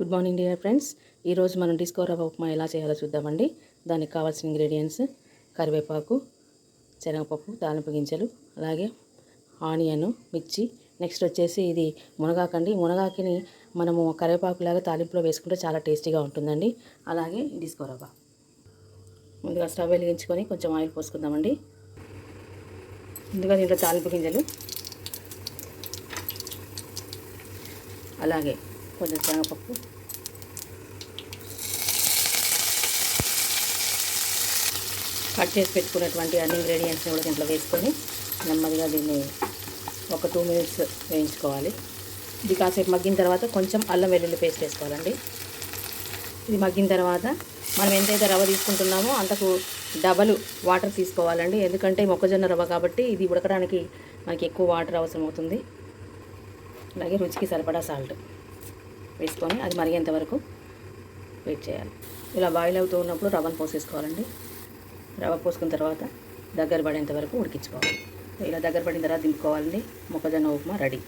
Good morning dear friends. ఈరోజు మనం disco రవ్వ ఉప్మా ఎలా చేయాలో చూద్దామండి. దానికి కావాల్సిన ఇంగ్రీడియంట్స్ కరివేపాకు, శనగపప్పు, తాలింపు గింజలు, అలాగే ఆనియన్, మిర్చి. నెక్స్ట్ వచ్చేసి ఇది మునగాకండి. మునగాకిని మనము కరివేపాకులాగా తాలింపులో వేసుకుంటే చాలా టేస్టీగా ఉంటుందండి. అలాగే డిస్కో రవ్వ. ముందుగా స్టవ్ వెలిగించుకొని కొంచెం ఆయిల్ పోసుకుందామండి. ముందుగా దీంట్లో తాలింపు గింజలు, అలాగే కొంచెం శనగపప్పు, కట్ చేసి పెట్టుకున్నటువంటి అన్ని ఇంగ్రీడియంట్స్ని కూడా దీంట్లో వేసుకొని నెమ్మదిగా దీన్ని ఒక 2 minutes వేయించుకోవాలి. ఇది కాసేపు మగ్గిన తర్వాత కొంచెం అల్లం వెల్లుల్లి పేస్ట్ వేసుకోవాలండి. ఇది మగ్గిన తర్వాత మనం ఎంతైతే రవ్వ తీసుకుంటున్నామో అంతకు డబల్ వాటర్ తీసుకోవాలండి. ఎందుకంటే మొక్కజొన్న రవ్వ కాబట్టి ఇది ఉడకడానికి మనకి ఎక్కువ వాటర్ అవసరం అవుతుంది. అలాగే రుచికి సరిపడా సాల్ట్ వేసుకొని అది మరిగేంత వరకు వెయిట్ చేయాలి. ఇలా బాయిల్ అవుతూ ఉన్నప్పుడు రవ్వను పోసేసుకోవాలండి. రవ్వ పోసుకున్న తర్వాత దగ్గర పడేంత వరకు ఉడికించుకోవాలి. ఇలా దగ్గర పడిన తర్వాత దింపుకోవాలండి. మొక్కజొన్న ఉప్మా రెడీ.